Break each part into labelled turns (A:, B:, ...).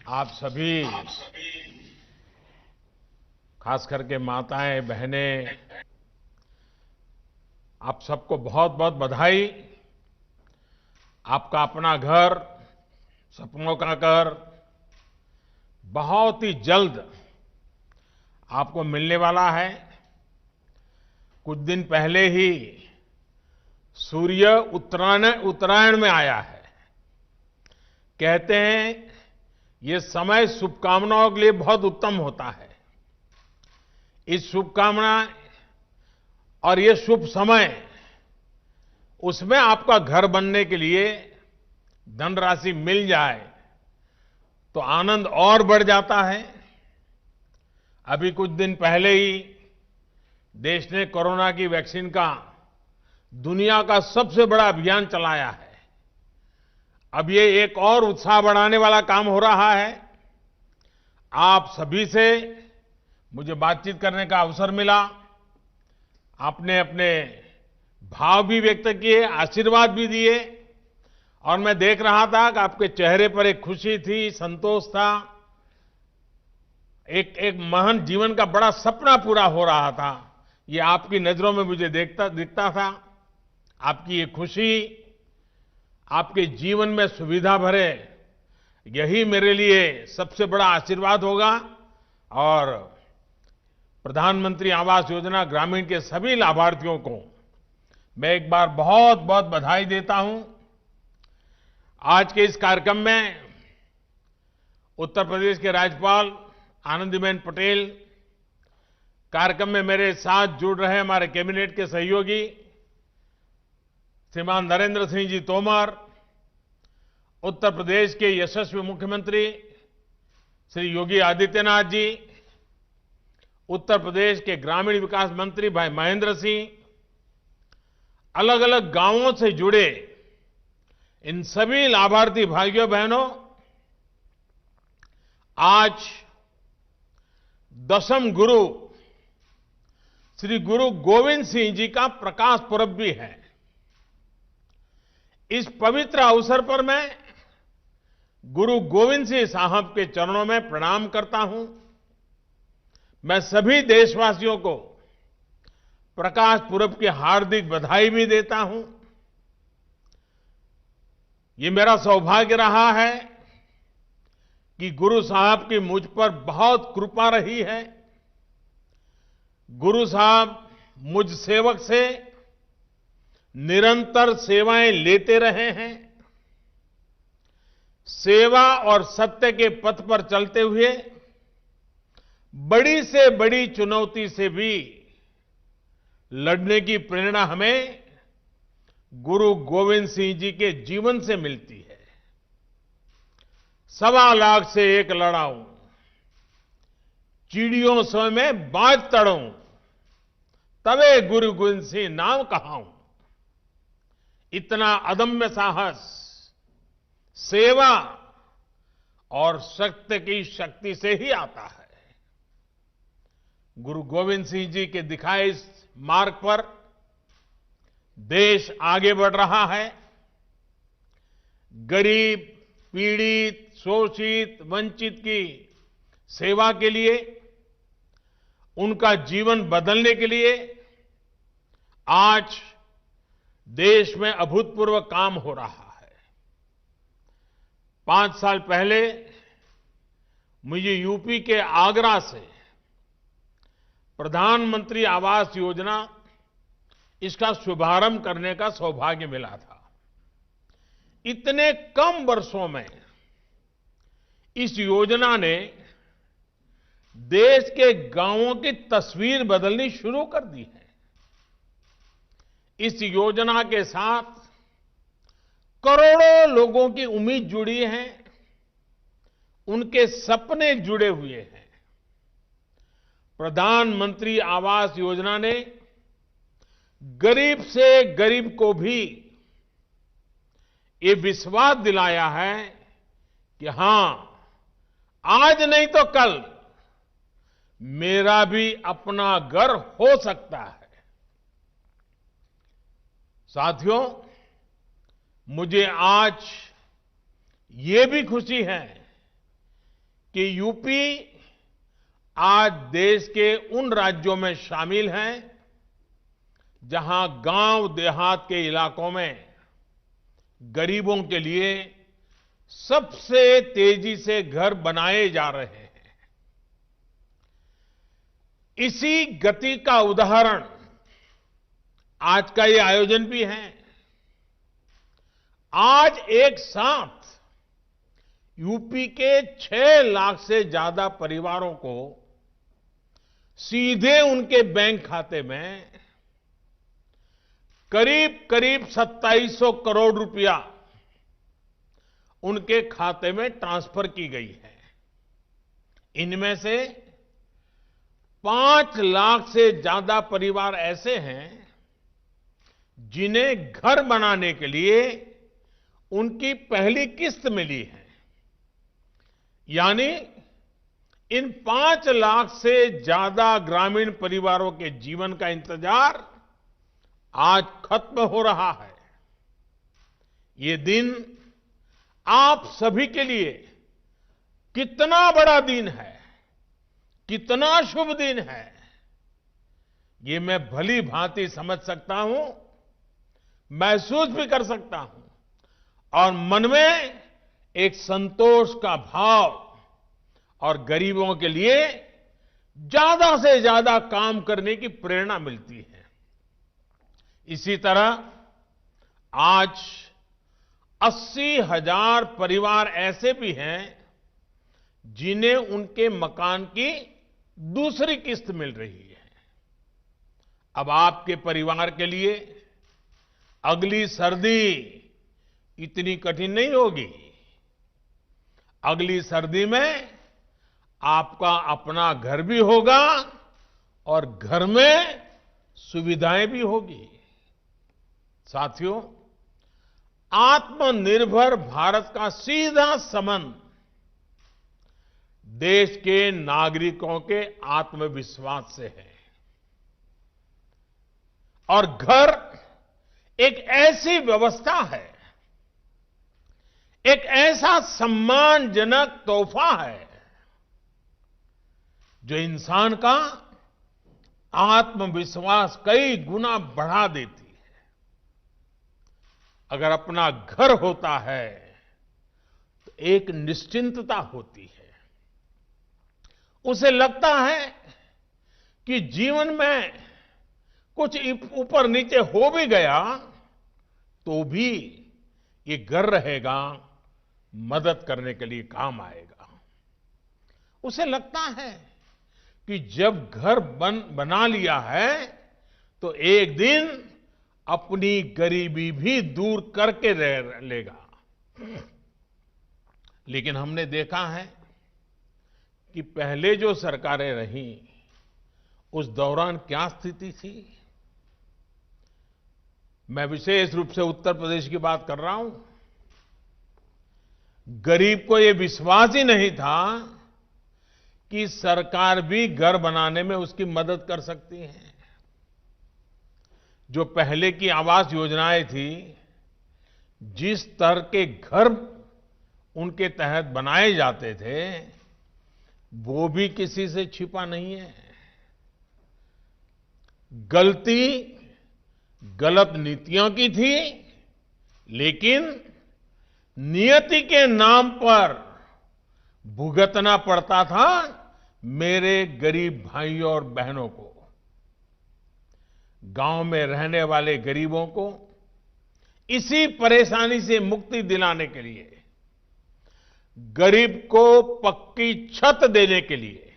A: आप सभी, खास करके माताएं, बहनें, आप सबको बहुत बहुत बधाई। आपका अपना घर, सपनों का घर बहुत ही जल्द आपको मिलने वाला है। कुछ दिन पहले ही सूर्य उत्तरायण में आया है। कहते हैं ये समय शुभकामनाओं के लिए बहुत उत्तम होता है। इस शुभकामना और ये शुभ समय, उसमें आपका घर बनने के लिए धनराशि मिल जाए तो आनंद और बढ़ जाता है। अभी कुछ दिन पहले ही देश ने कोरोना की वैक्सीन का दुनिया का सबसे बड़ा अभियान चलाया है। अब ये एक और उत्साह बढ़ाने वाला काम हो रहा है। आप सभी से मुझे बातचीत करने का अवसर मिला। आपने अपने भाव भी व्यक्त किए, आशीर्वाद भी दिए, और मैं देख रहा था कि आपके चेहरे पर एक खुशी थी, संतोष था। एक महान जीवन का बड़ा सपना पूरा हो रहा था। ये आपकी नजरों में मुझे दिखता था। आपकी ये खुशी, आपके जीवन में सुविधा भरे, यही मेरे लिए सबसे बड़ा आशीर्वाद होगा। और प्रधानमंत्री आवास योजना ग्रामीण के सभी लाभार्थियों को मैं एक बार बहुत बहुत बधाई देता हूं। आज के इस कार्यक्रम में उत्तर प्रदेश के राज्यपाल आनंदीबेन पटेल, कार्यक्रम में मेरे साथ जुड़ रहे हमारे कैबिनेट के सहयोगी श्रीमान नरेंद्र सिंह जी तोमर, उत्तर प्रदेश के यशस्वी मुख्यमंत्री श्री योगी आदित्यनाथ जी, उत्तर प्रदेश के ग्रामीण विकास मंत्री भाई महेंद्र सिंह, अलग अलग गांवों से जुड़े इन सभी लाभार्थी भाइयों बहनों, आज दशम गुरु श्री गुरु गोविंद सिंह जी का प्रकाश पर्व भी है। इस पवित्र अवसर पर मैं गुरु गोविंद सिंह साहब के चरणों में प्रणाम करता हूं। मैं सभी देशवासियों को प्रकाश पुरब की हार्दिक बधाई भी देता हूं। ये मेरा सौभाग्य रहा है कि गुरु साहब की मुझ पर बहुत कृपा रही है। गुरु साहब मुझ सेवक से निरंतर सेवाएं लेते रहे हैं। सेवा और सत्य के पथ पर चलते हुए बड़ी से बड़ी चुनौती से भी लड़ने की प्रेरणा हमें गुरु गोविंद सिंह जी के जीवन से मिलती है। 1.25 लाख से एक लड़ाऊं, चिड़ियों सो में बाज तड़ूं, तबे गुरु गोविंद सिंह नाम कहाऊं। इतना अदम्य साहस सेवा और सत्य की शक्ति से ही आता है। गुरु गोविंद सिंह जी के दिखाए इस मार्ग पर देश आगे बढ़ रहा है। गरीब, पीड़ित, शोषित, वंचित की सेवा के लिए, उनका जीवन बदलने के लिए आज देश में अभूतपूर्व काम हो रहा है। 5 साल पहले मुझे यूपी के आगरा से प्रधानमंत्री आवास योजना, इसका शुभारंभ करने का सौभाग्य मिला था। इतने कम वर्षों में इस योजना ने देश के गांवों की तस्वीर बदलनी शुरू कर दी है। इस योजना के साथ करोड़ों लोगों की उम्मीद जुड़ी है, उनके सपने जुड़े हुए हैं। प्रधानमंत्री आवास योजना ने गरीब से गरीब को भी ये विश्वास दिलाया है कि हां, आज नहीं तो कल मेरा भी अपना घर हो सकता है। साथियों, मुझे आज ये भी खुशी है कि यूपी आज देश के उन राज्यों में शामिल हैं जहां गांव देहात के इलाकों में गरीबों के लिए सबसे तेजी से घर बनाए जा रहे हैं। इसी गति का उदाहरण आज का ये आयोजन भी है। आज एक साथ यूपी के 6 लाख से ज्यादा परिवारों को सीधे उनके बैंक खाते में करीब करीब 2700 करोड़ रुपया उनके खाते में ट्रांसफर की गई है। इनमें से 5 लाख से ज्यादा परिवार ऐसे हैं जिन्हें घर बनाने के लिए उनकी पहली किस्त मिली है। यानी इन 5 लाख से ज्यादा ग्रामीण परिवारों के जीवन का इंतजार आज खत्म हो रहा है। ये दिन आप सभी के लिए कितना बड़ा दिन है, कितना शुभ दिन है, ये मैं भली भांति समझ सकता हूं, महसूस भी कर सकता हूं और मन में एक संतोष का भाव और गरीबों के लिए ज्यादा से ज्यादा काम करने की प्रेरणा मिलती है। इसी तरह आज 80,000 परिवार ऐसे भी हैं जिन्हें उनके मकान की दूसरी किस्त मिल रही है। अब आपके परिवार के लिए अगली सर्दी इतनी कठिन नहीं होगी। अगली सर्दी में आपका अपना घर भी होगा और घर में सुविधाएं भी होगी। साथियों, आत्मनिर्भर भारत का सीधा संबंध देश के नागरिकों के आत्मविश्वास से है। और घर एक ऐसी व्यवस्था है, एक ऐसा सम्मानजनक तोहफा है जो इंसान का आत्मविश्वास कई गुना बढ़ा देती है। अगर अपना घर होता है तो एक निश्चिंतता होती है। उसे लगता है कि जीवन में कुछ ऊपर नीचे हो भी गया तो भी ये घर रहेगा, मदद करने के लिए काम आएगा। उसे लगता है कि जब घर बना लिया है तो एक दिन अपनी गरीबी भी दूर करके रह लेगा। लेकिन हमने देखा है कि पहले जो सरकारें रहीं उस दौरान क्या स्थिति थी। मैं विशेष रूप से उत्तर प्रदेश की बात कर रहा हूं। गरीब को यह विश्वास ही नहीं था कि सरकार भी घर बनाने में उसकी मदद कर सकती है। जो पहले की आवास योजनाएं थी, जिस तरह के घर उनके तहत बनाए जाते थे, वो भी किसी से छिपा नहीं है। गलती गलत नीतियों की थी, लेकिन नियति के नाम पर भुगतना पड़ता था मेरे गरीब भाइयों और बहनों को। गांव में रहने वाले गरीबों को इसी परेशानी से मुक्ति दिलाने के लिए, गरीब को पक्की छत देने के लिए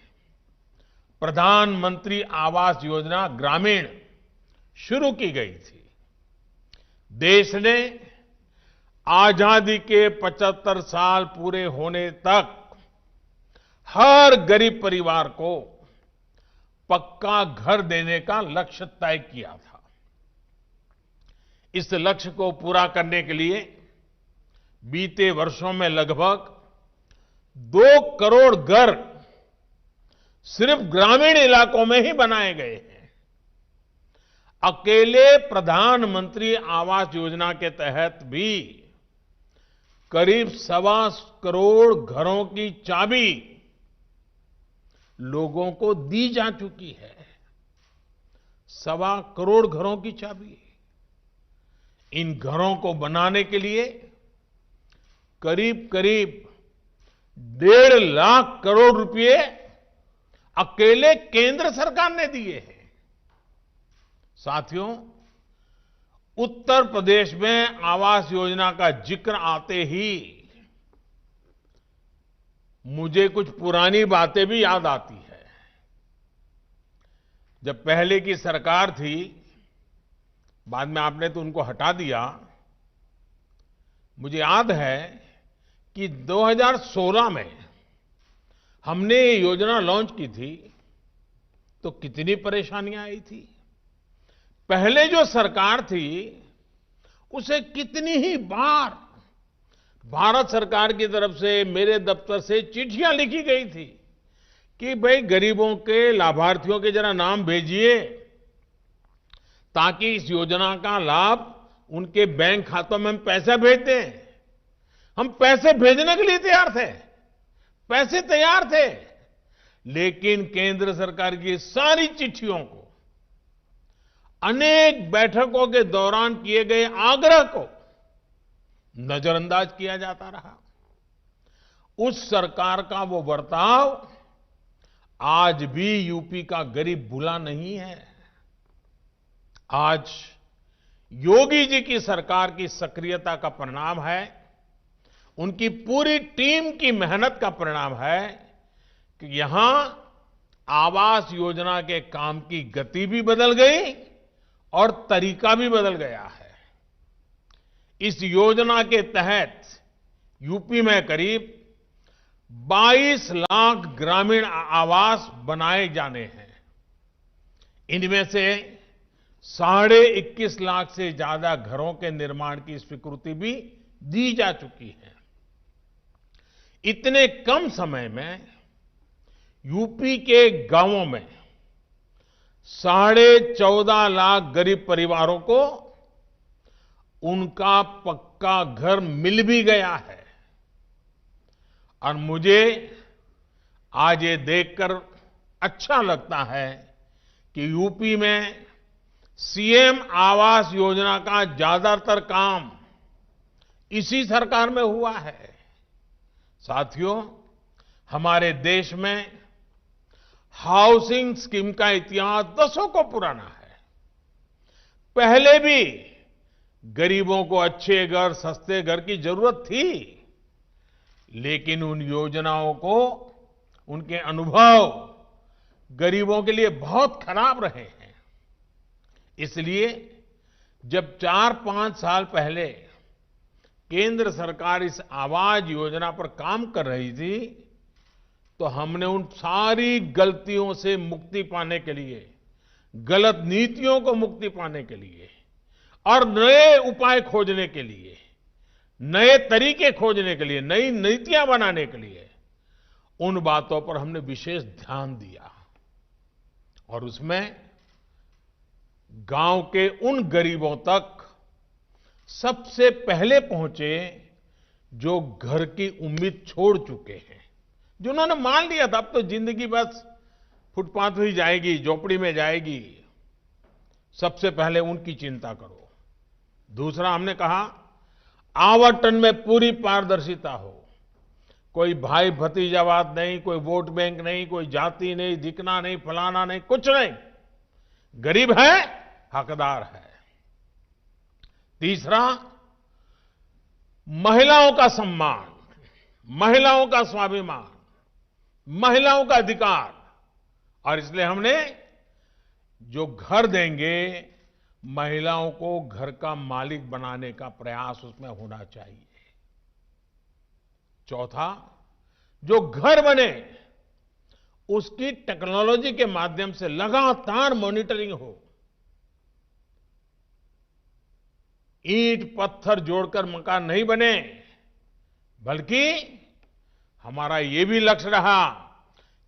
A: प्रधानमंत्री आवास योजना ग्रामीण शुरू की गई थी। देश ने आजादी के 75 साल पूरे होने तक हर गरीब परिवार को पक्का घर देने का लक्ष्य तय किया था। इस लक्ष्य को पूरा करने के लिए बीते वर्षों में लगभग 2 करोड़ घर सिर्फ ग्रामीण इलाकों में ही बनाए गए हैं। अकेले प्रधानमंत्री आवास योजना के तहत भी करीब 1.25 करोड़ घरों की चाबी लोगों को दी जा चुकी है। 1.25 करोड़ घरों की चाबी। इन घरों को बनाने के लिए करीब करीब 1.5 लाख करोड़ रुपए अकेले केंद्र सरकार ने दिए हैं। साथियों, उत्तर प्रदेश में आवास योजना का जिक्र आते ही मुझे कुछ पुरानी बातें भी याद आती है। जब पहले की सरकार थी, बाद में आपने तो उनको हटा दिया। मुझे याद है कि 2016 में हमने ये योजना लॉन्च की थी तो कितनी परेशानियां आई थी। पहले जो सरकार थी उसे कितनी ही बार भारत सरकार की तरफ से, मेरे दफ्तर से चिट्ठियां लिखी गई थी कि भाई गरीबों के, लाभार्थियों के जरा नाम भेजिए ताकि इस योजना का लाभ उनके बैंक खातों में हम पैसा भेज दें। हम पैसे भेजने के लिए तैयार थे, पैसे तैयार थे, लेकिन केंद्र सरकार की सारी चिट्ठियों को, अनेक बैठकों के दौरान किए गए आग्रह को नजरअंदाज किया जाता रहा। उस सरकार का वो बर्ताव आज भी यूपी का गरीब भूला नहीं है। आज योगी जी की सरकार की सक्रियता का परिणाम है, उनकी पूरी टीम की मेहनत का परिणाम है कि यहां आवास योजना के काम की गति भी बदल गई और तरीका भी बदल गया है। इस योजना के तहत यूपी में करीब 22 लाख ग्रामीण आवास बनाए जाने हैं। इनमें से 21.5 लाख से ज्यादा घरों के निर्माण की स्वीकृति भी दी जा चुकी है। इतने कम समय में यूपी के गांवों में 14.5 लाख गरीब परिवारों को उनका पक्का घर मिल भी गया है। और मुझे आज ये देखकर अच्छा लगता है कि यूपी में सीएम आवास योजना का ज्यादातर काम इसी सरकार में हुआ है। साथियों, हमारे देश में हाउसिंग स्कीम का इतिहास दशकों पुराना है। पहले भी गरीबों को अच्छे घर, सस्ते घर की जरूरत थी, लेकिन उन योजनाओं को, उनके अनुभव गरीबों के लिए बहुत खराब रहे हैं। इसलिए जब 4-5 साल पहले केंद्र सरकार इस आवास योजना पर काम कर रही थी, तो हमने उन सारी गलतियों से मुक्ति पाने के लिए, गलत नीतियों को मुक्ति पाने के लिए और नए उपाय खोजने के लिए, नए तरीके खोजने के लिए, नई नीतियां बनाने के लिए उन बातों पर हमने विशेष ध्यान दिया। और उसमें गांव के उन गरीबों तक सबसे पहले पहुंचे जो घर की उम्मीद छोड़ चुके हैं, जिन्होंने मान लिया था अब तो जिंदगी बस फुटपाथ ही जाएगी, झोपड़ी में जाएगी। सबसे पहले उनकी चिंता करो। दूसरा, हमने कहा आवंटन में पूरी पारदर्शिता हो। कोई भाई भतीजावाद नहीं, कोई वोट बैंक नहीं, कोई जाति नहीं, दिखना नहीं, फलाना नहीं, कुछ नहीं। गरीब है, हकदार है। तीसरा, महिलाओं का सम्मान, महिलाओं का स्वाभिमान, महिलाओं का अधिकार। और इसलिए हमने जो घर देंगे, महिलाओं को घर का मालिक बनाने का प्रयास उसमें होना चाहिए। चौथा, जो घर बने उसकी टेक्नोलॉजी के माध्यम से लगातार मॉनिटरिंग हो। ईंट पत्थर जोड़कर मकान नहीं बने, बल्कि हमारा ये भी लक्ष्य रहा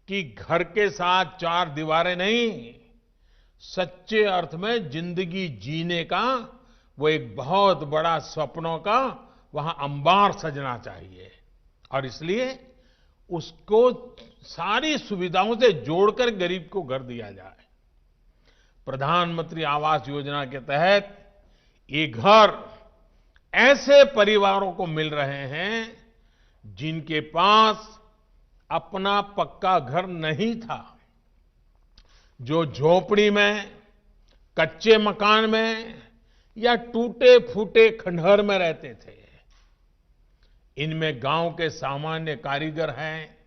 A: कि घर के साथ 4 दीवारें नहीं, सच्चे अर्थ में जिंदगी जीने का वो एक बहुत बड़ा सपनों का वहां अंबार सजना चाहिए। और इसलिए उसको सारी सुविधाओं से जोड़कर गरीब को घर दिया जाए। प्रधानमंत्री आवास योजना के तहत ये घर ऐसे परिवारों को मिल रहे हैं जिनके पास अपना पक्का घर नहीं था, जो झोपड़ी में, कच्चे मकान में या टूटे फूटे खंडहर में रहते थे। इनमें गांव के सामान्य कारीगर हैं,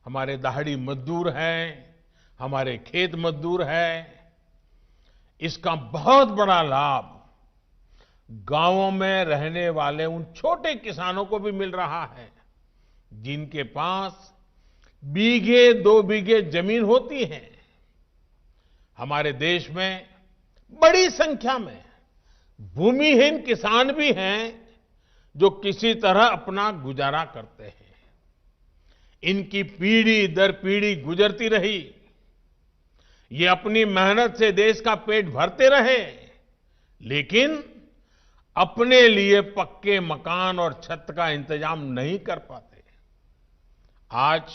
A: हमारे दहाड़ी मजदूर हैं, हमारे खेत मजदूर हैं। इसका बहुत बड़ा लाभ गांवों में रहने वाले उन छोटे किसानों को भी मिल रहा है जिनके पास बीघे 2 बीघे जमीन होती है। हमारे देश में बड़ी संख्या में भूमिहीन किसान भी हैं जो किसी तरह अपना गुजारा करते हैं। इनकी पीढ़ी दर पीढ़ी गुजरती रही, ये अपनी मेहनत से देश का पेट भरते रहे, लेकिन अपने लिए पक्के मकान और छत का इंतजाम नहीं कर पाते। आज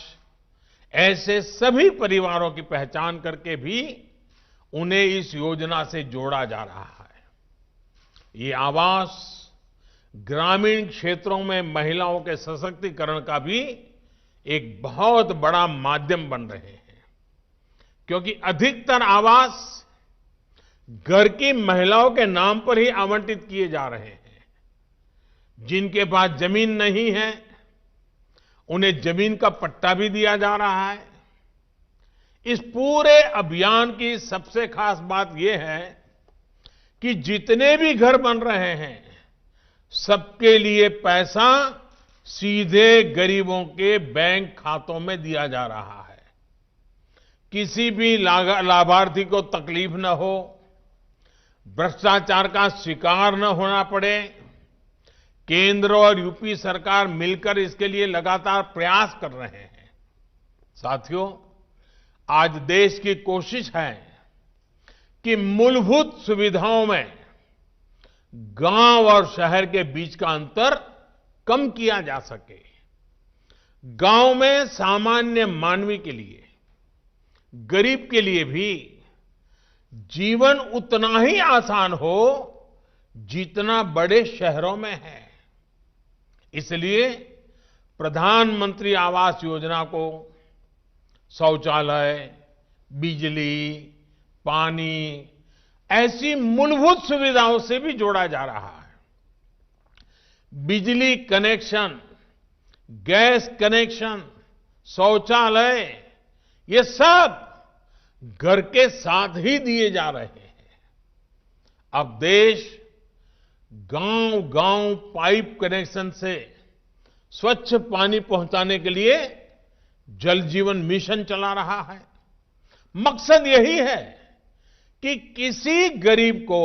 A: ऐसे सभी परिवारों की पहचान करके भी उन्हें इस योजना से जोड़ा जा रहा है। ये आवास ग्रामीण क्षेत्रों में महिलाओं के सशक्तिकरण का भी एक बहुत बड़ा माध्यम बन रहे हैं, क्योंकि अधिकतर आवास घर की महिलाओं के नाम पर ही आवंटित किए जा रहे हैं। जिनके पास जमीन नहीं है उन्हें जमीन का पट्टा भी दिया जा रहा है। इस पूरे अभियान की सबसे खास बात यह है कि जितने भी घर बन रहे हैं सबके लिए पैसा सीधे गरीबों के बैंक खातों में दिया जा रहा है। किसी भी लाभार्थी को तकलीफ न हो, भ्रष्टाचार का शिकार न होना पड़े। केंद्र और यूपी सरकार मिलकर इसके लिए लगातार प्रयास कर रहे हैं। साथियों, आज देश की कोशिश है कि मूलभूत सुविधाओं में गांव और शहर के बीच का अंतर कम किया जा सके। गांव में सामान्य मानवी के लिए, गरीब के लिए भी जीवन उतना ही आसान हो जितना बड़े शहरों में है। इसलिए प्रधानमंत्री आवास योजना को शौचालय, बिजली, पानी ऐसी मूलभूत सुविधाओं से भी जोड़ा जा रहा है। बिजली कनेक्शन, गैस कनेक्शन, शौचालय, ये सब घर के साथ ही दिए जा रहे हैं। अब देश गांव-गांव पाइप कनेक्शन से स्वच्छ पानी पहुंचाने के लिए जल जीवन मिशन चला रहा है। मकसद यही है कि किसी गरीब को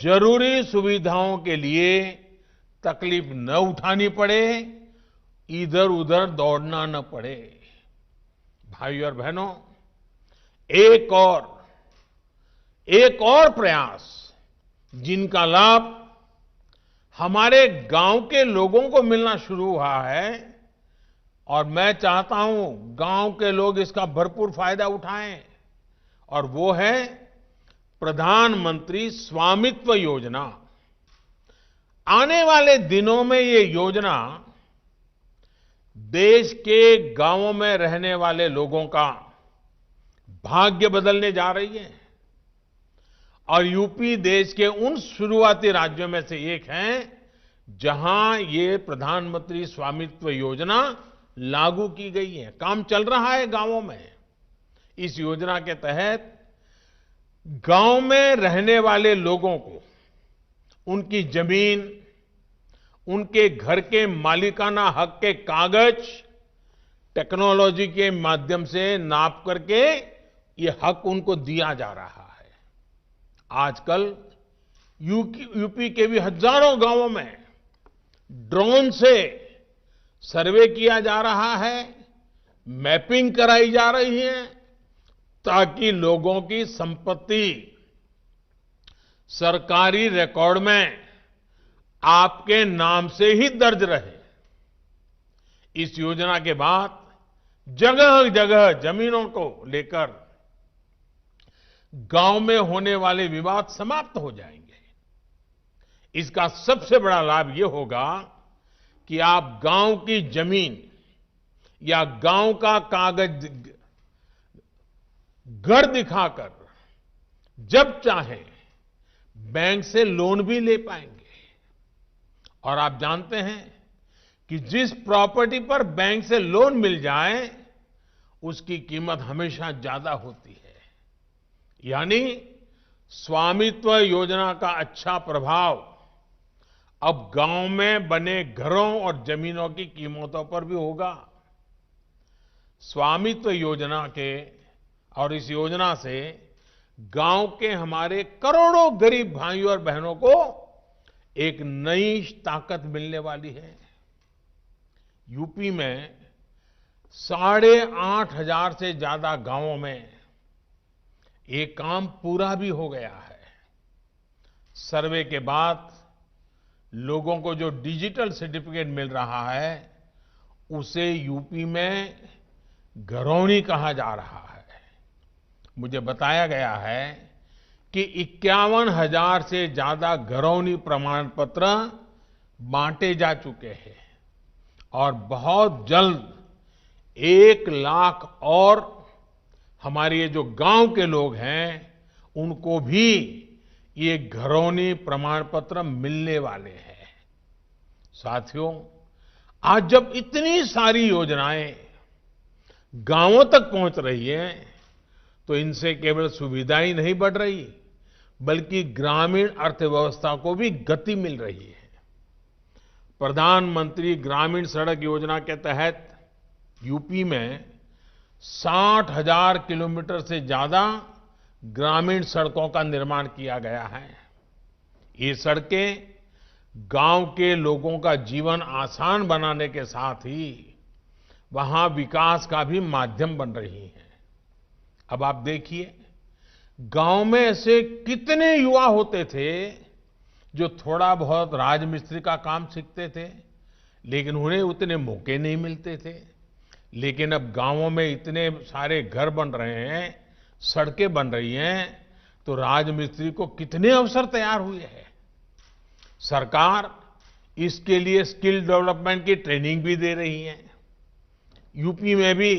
A: जरूरी सुविधाओं के लिए तकलीफ न उठानी पड़े, इधर उधर दौड़ना न पड़े। भाइयों और बहनों, एक और प्रयास जिनका लाभ हमारे गांव के लोगों को मिलना शुरू हुआ है और मैं चाहता हूं गांव के लोग इसका भरपूर फायदा उठाएं, और वो है प्रधानमंत्री स्वामित्व योजना। आने वाले दिनों में ये योजना देश के गांवों में रहने वाले लोगों का भाग्य बदलने जा रही है और यूपी देश के उन शुरुआती राज्यों में से एक है जहां ये प्रधानमंत्री स्वामित्व योजना लागू की गई है। काम चल रहा है गांवों में। इस योजना के तहत गांव में रहने वाले लोगों को उनकी जमीन, उनके घर के मालिकाना हक के कागज टेक्नोलॉजी के माध्यम से नाप करके ये हक उनको दिया जा रहा है। आजकल यूपी के भी हजारों गांवों में ड्रोन से सर्वे किया जा रहा है, मैपिंग कराई जा रही है, ताकि लोगों की संपत्ति सरकारी रिकॉर्ड में आपके नाम से ही दर्ज रहे। इस योजना के बाद जगह जगह जमीनों को लेकर गांव में होने वाले विवाद समाप्त हो जाएंगे। इसका सबसे बड़ा लाभ ये होगा कि आप गांव की जमीन या गांव का कागज घर दिखाकर जब चाहे बैंक से लोन भी ले पाएंगे। और आप जानते हैं कि जिस प्रॉपर्टी पर बैंक से लोन मिल जाए उसकी कीमत हमेशा ज्यादा होती है। यानी स्वामित्व योजना का अच्छा प्रभाव अब गांव में बने घरों और जमीनों की कीमतों पर भी होगा। स्वामित्व योजना के और इस योजना से गांव के हमारे करोड़ों गरीब भाइयों और बहनों को एक नई ताकत मिलने वाली है। यूपी में 8,500 से ज्यादा गांवों में ये काम पूरा भी हो गया है। सर्वे के बाद लोगों को जो डिजिटल सर्टिफिकेट मिल रहा है उसे यूपी में घरौनी कहा जा रहा है। मुझे बताया गया है कि 51,000 से ज्यादा घरौनी प्रमाण पत्र बांटे जा चुके हैं और बहुत जल्द 1 लाख और हमारे ये जो गांव के लोग हैं उनको भी ये घरौनी प्रमाण पत्र मिलने वाले हैं। साथियों, आज जब इतनी सारी योजनाएं गांवों तक पहुंच रही हैं तो इनसे केवल सुविधा ही नहीं बढ़ रही बल्कि ग्रामीण अर्थव्यवस्था को भी गति मिल रही है। प्रधानमंत्री ग्रामीण सड़क योजना के तहत यूपी में 60,000 किलोमीटर से ज्यादा ग्रामीण सड़कों का निर्माण किया गया है। ये सड़कें गांव के लोगों का जीवन आसान बनाने के साथ ही वहां विकास का भी माध्यम बन रही हैं। अब आप देखिए, गांव में ऐसे कितने युवा होते थे जो थोड़ा बहुत राजमिस्त्री का काम सीखते थे लेकिन उन्हें उतने मौके नहीं मिलते थे। लेकिन अब गांवों में इतने सारे घर बन रहे हैं, सड़कें बन रही हैं, तो राजमिस्त्री को कितने अवसर तैयार हुए हैं। सरकार इसके लिए स्किल डेवलपमेंट की ट्रेनिंग भी दे रही है। यूपी में भी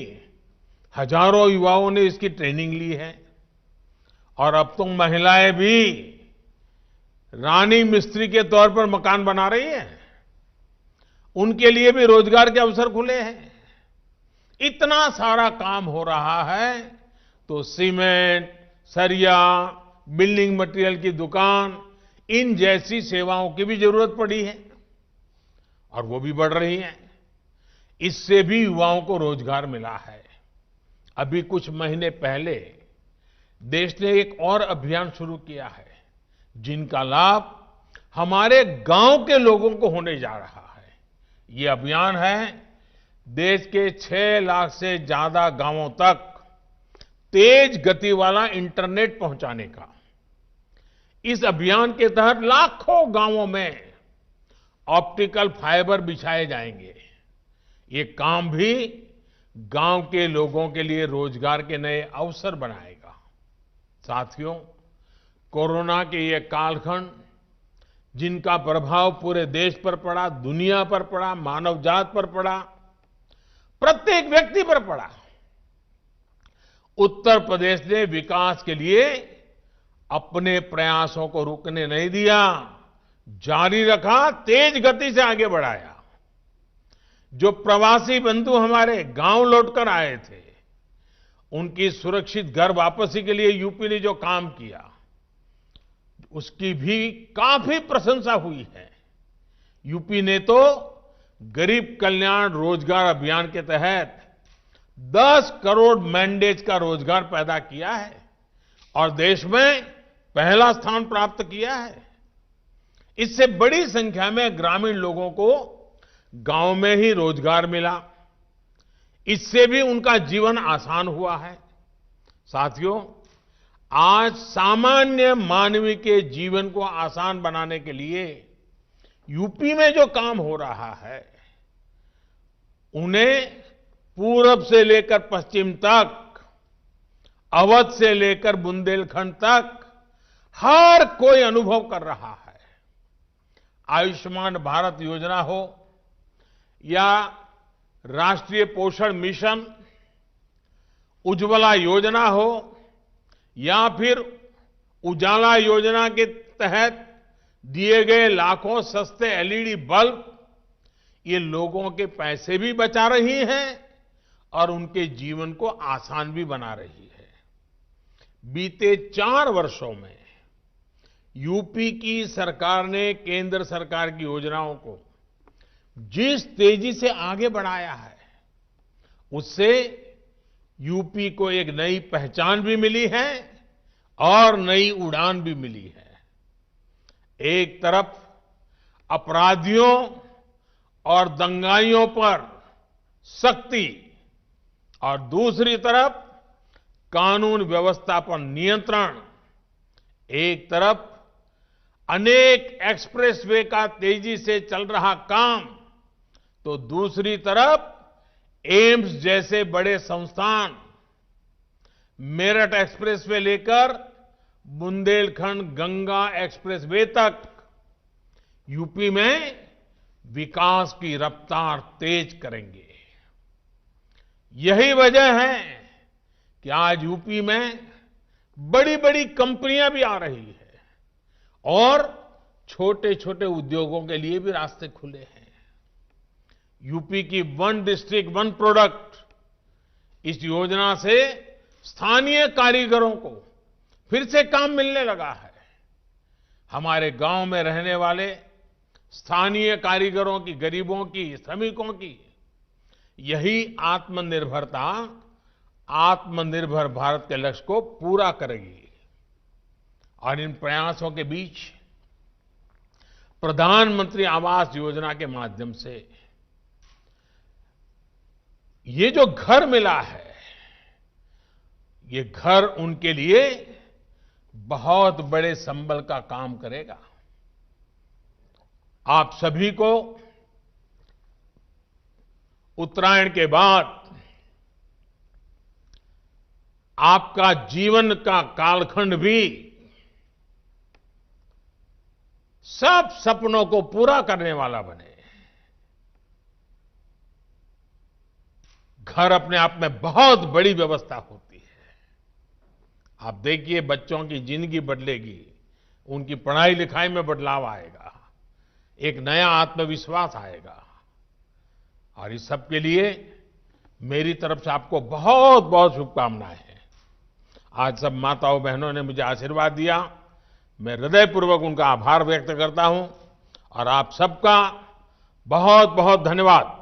A: हजारों युवाओं ने इसकी ट्रेनिंग ली है और अब तो महिलाएं भी रानी मिस्त्री के तौर पर मकान बना रही हैं। उनके लिए भी रोजगार के अवसर खुले हैं। इतना सारा काम हो रहा है तो सीमेंट, सरिया, बिल्डिंग मटेरियल की दुकान, इन जैसी सेवाओं की भी जरूरत पड़ी है और वो भी बढ़ रही है। इससे भी युवाओं को रोजगार मिला है। अभी कुछ महीने पहले देश ने एक और अभियान शुरू किया है जिनका लाभ हमारे गांव के लोगों को होने जा रहा है। ये अभियान है देश के 6 लाख से ज्यादा गांवों तक तेज गति वाला इंटरनेट पहुंचाने का। इस अभियान के तहत लाखों गांवों में ऑप्टिकल फाइबर बिछाए जाएंगे। ये काम भी गांव के लोगों के लिए रोजगार के नए अवसर बनाएगा। साथियों, कोरोना के ये कालखंड जिनका प्रभाव पूरे देश पर पड़ा, दुनिया पर पड़ा, मानव जात पर पड़ा, प्रत्येक व्यक्ति पर पड़ा, उत्तर प्रदेश ने विकास के लिए अपने प्रयासों को रुकने नहीं दिया, जारी रखा, तेज गति से आगे बढ़ाया। जो प्रवासी बंधु हमारे गांव लौटकर आए थे, उनकी सुरक्षित घर वापसी के लिए यूपी ने जो काम किया, उसकी भी काफी प्रशंसा हुई है। यूपी ने तो गरीब कल्याण रोजगार अभियान के तहत 10 करोड़ मैंडेज का रोजगार पैदा किया है और देश में पहला स्थान प्राप्त किया है। इससे बड़ी संख्या में ग्रामीण लोगों को गांव में ही रोजगार मिला। इससे भी उनका जीवन आसान हुआ है। साथियों, आज सामान्य मानवीय के जीवन को आसान बनाने के लिए यूपी में जो काम हो रहा है, उन्हें पूरब से लेकर पश्चिम तक, अवध से लेकर बुंदेलखंड तक हर कोई अनुभव कर रहा है। आयुष्मान भारत योजना हो या राष्ट्रीय पोषण मिशन, उज्ज्वला योजना हो या फिर उजाला योजना के तहत दिए गए लाखों सस्ते एलईडी बल्ब, ये लोगों के पैसे भी बचा रही हैं और उनके जीवन को आसान भी बना रही है। बीते 4 वर्षों में यूपी की सरकार ने केंद्र सरकार की योजनाओं को जिस तेजी से आगे बढ़ाया है, उससे यूपी को एक नई पहचान भी मिली है और नई उड़ान भी मिली है। एक तरफ अपराधियों और दंगाइयों पर सख्ती और दूसरी तरफ कानून व्यवस्था पर नियंत्रण, एक तरफ अनेक एक्सप्रेसवे का तेजी से चल रहा काम, तो दूसरी तरफ एम्स जैसे बड़े संस्थान, मेरठ एक्सप्रेसवे लेकर बुंदेलखंड गंगा एक्सप्रेसवे तक यूपी में विकास की रफ्तार तेज करेंगे। यही वजह है कि आज यूपी में बड़ी बड़ी कंपनियां भी आ रही है और छोटे छोटे उद्योगों के लिए भी रास्ते खुले हैं। यूपी की वन डिस्ट्रिक्ट वन प्रोडक्ट, इस योजना से स्थानीय कारीगरों को फिर से काम मिलने लगा है। हमारे गांव में रहने वाले स्थानीय कारीगरों की, गरीबों की, श्रमिकों की यही आत्मनिर्भरता आत्मनिर्भर भारत के लक्ष्य को पूरा करेगी। और इन प्रयासों के बीच प्रधानमंत्री आवास योजना के माध्यम से ये जो घर मिला है, ये घर उनके लिए बहुत बड़े संबल का काम करेगा। आप सभी को उत्तरायण के बाद आपका जीवन का कालखंड भी सब सपनों को पूरा करने वाला बने। घर अपने आप में बहुत बड़ी व्यवस्था होती है। आप देखिए, बच्चों की जिंदगी बदलेगी, उनकी पढ़ाई लिखाई में बदलाव आएगा, एक नया आत्मविश्वास आएगा। और इस सब के लिए मेरी तरफ से आपको बहुत बहुत शुभकामनाएं हैं। आज सब माताओं बहनों ने मुझे आशीर्वाद दिया, मैं हृदयपूर्वक उनका आभार व्यक्त करता हूं और आप सबका बहुत बहुत धन्यवाद।